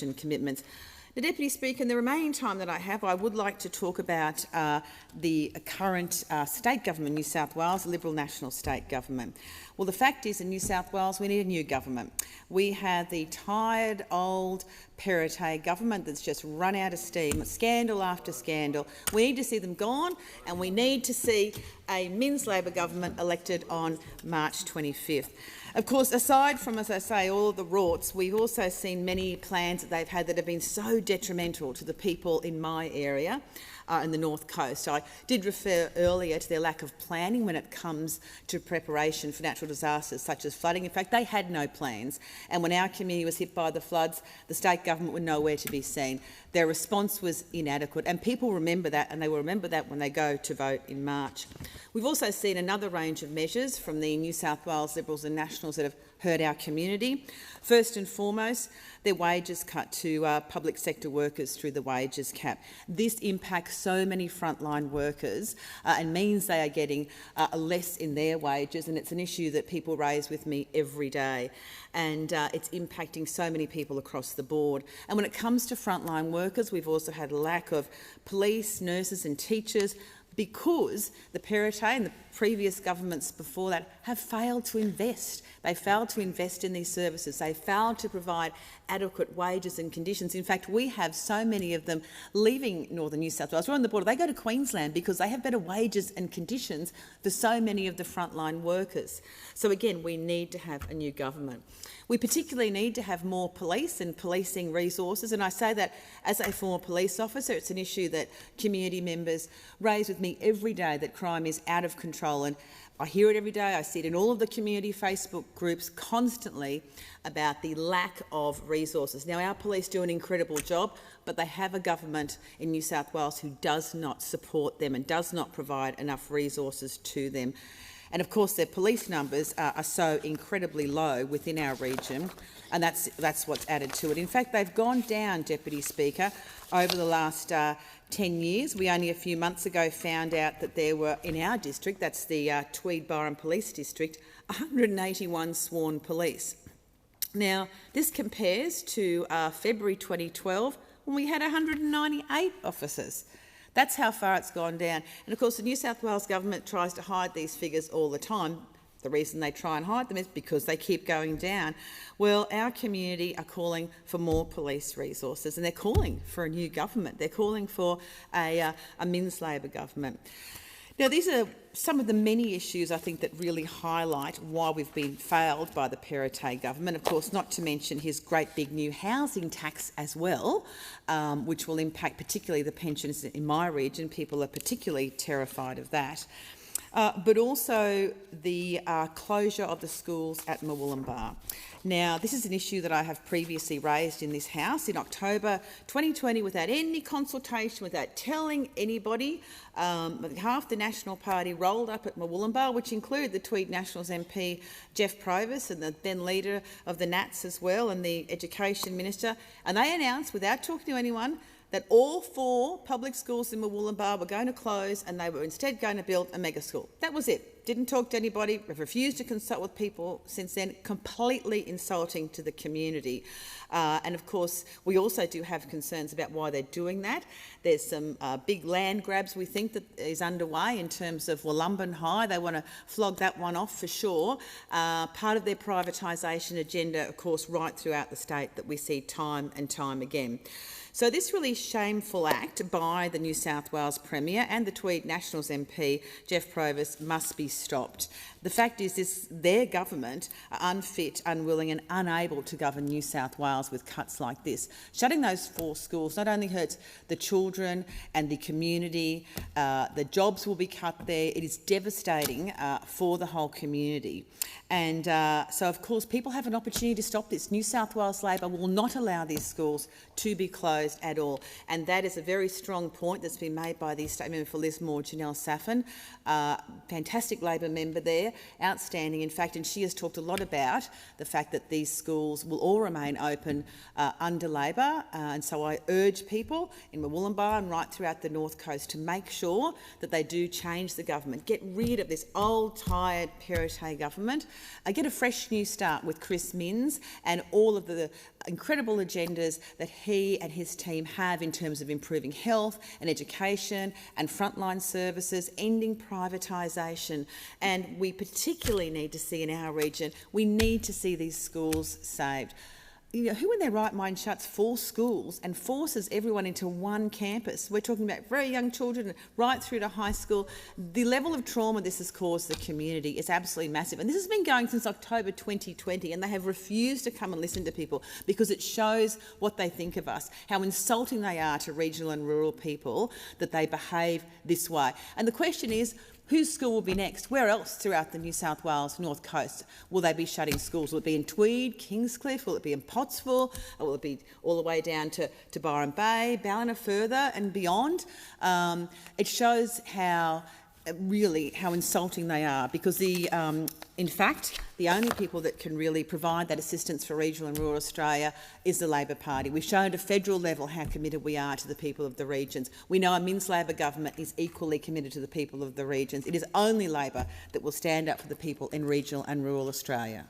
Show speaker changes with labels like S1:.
S1: election commitments. The Deputy Speaker, in the remaining time that I have, I would like to talk about the current state government, New South Wales, the Liberal National State Government. Well, the fact is, in New South Wales, we need a new government. We have the tired, old Perrottet government that's just run out of steam, scandal after scandal. We need to see them gone, and we need to see a Minns Labor government elected on March 25th. Of course, aside from, as I say, all of the rorts, we've also seen many plans that they've had that have been so detrimental to the people in my area, in the North Coast. I did refer earlier to their lack of planning when it comes to preparation for natural disasters such as flooding. In fact, they had no plans, and when our community was hit by the floods, the state government were nowhere to be seen. Their response was inadequate, and people remember that, and they will remember that when they go to vote in March. We've also seen another range of measures from the New South Wales Liberals and Nationals that have hurt our community. First and foremost, their wages cut to public sector workers through the wages cap. This impacts so many frontline workers and means they are getting less in their wages, and it's an issue that people raise with me every day. And it's impacting so many people across the board. And when it comes to frontline workers, we've also had a lack of police, nurses and teachers, because the Perrottet and the previous governments before that have failed to invest. They failed to invest in these services. They failed to provide adequate wages and conditions. In fact, we have so many of them leaving northern New South Wales. We're on the border. They go to Queensland because they have better wages and conditions for so many of the frontline workers. So again, we need to have a new government. We particularly need to have more police and policing resources, and I say that as a former police officer. It's an issue that community members raise with me every day, that crime is out of control, and I hear it every day. I see it in all of the community Facebook groups constantly about the lack of resources. Now, our police do an incredible job, but they have a government in New South Wales who does not support them and does not provide enough resources to them. And of course, their police numbers are so incredibly low within our region, and that's what's added to it. In fact, they've gone down, Deputy Speaker, over the last 10 years. We only a few months ago found out that there were, in our district, that's the Tweed-Byron Police District, 181 sworn police. Now, this compares to February 2012, when we had 198 officers. That's how far it's gone down. And of course, the New South Wales government tries to hide these figures all the time. The reason they try and hide them is because they keep going down. Well, our community are calling for more police resources, and they're calling for a new government. They're calling for a Minns Labor government. Now, these are some of the many issues, I think, that really highlight why we've been failed by the Perrottet government. Of course, not to mention his great big new housing tax as well, which will impact particularly the pensions in my region. People are particularly terrified of that. But also the closure of the schools at Murwillumbah. Now, this is an issue that I have previously raised in this House in October 2020 without any consultation, without telling anybody. Half the National Party rolled up at Murwillumbah, which included the Tweed Nationals MP Jeff Provis and the then leader of the Nats as well, and the Education Minister, and they announced, without talking to anyone, that all 4 public schools in Murwillumbah were going to close and they were instead going to build a mega school. That was it. Didn't talk to anybody. We've refused to consult with people since then. Completely insulting to the community. And of course, we also do have concerns about why they're doing that. There's some big land grabs we think that is underway in terms of Wollumban High. They want to flog that one off for sure. Part of their privatisation agenda, of course, right throughout the state that we see time and time again. So this really shameful act by the New South Wales Premier and the Tweed Nationals MP, Jeff Provis, must be stopped. The fact is their government are unfit, unwilling and unable to govern New South Wales with cuts like this. Shutting those 4 schools not only hurts the children and the community, the jobs will be cut there. It is devastating for the whole community. And so, of course, people have an opportunity to stop this. New South Wales Labor will not allow these schools to be closed at all. And that is a very strong point that's been made by the State Member for Lismore, Janelle Saffin, fantastic Labor member there, outstanding in fact, and she has talked a lot about the fact that these schools will all remain open under Labor. And so I urge people in Murwillumbah and right throughout the North Coast to make sure that they do change the government, get rid of this old, tired Perrottet government get a fresh new start with Chris Minns and all of the incredible agendas that he and his team have in terms of improving health and education and frontline services, ending privatisation. And we particularly need to see in our region, we need to see these schools saved. You know, who in their right mind shuts 4 schools and forces everyone into one campus? We're talking about very young children right through to high school. The level of trauma this has caused the community is absolutely massive. And this has been going since October 2020, and they have refused to come and listen to people because it shows what they think of us, how insulting they are to regional and rural people that they behave this way. And the question is, whose school will be next? Where else throughout the New South Wales North Coast will they be shutting schools? Will it be in Tweed, Kingscliff? Will it be in Pottsville? Or will it be all the way down to Byron Bay, Ballina further and beyond? It shows how insulting they are, because in fact, the only people that can really provide that assistance for regional and rural Australia is the Labor Party. We've shown at a federal level how committed we are to the people of the regions. We know a Minns Labor government is equally committed to the people of the regions. It is only Labor that will stand up for the people in regional and rural Australia.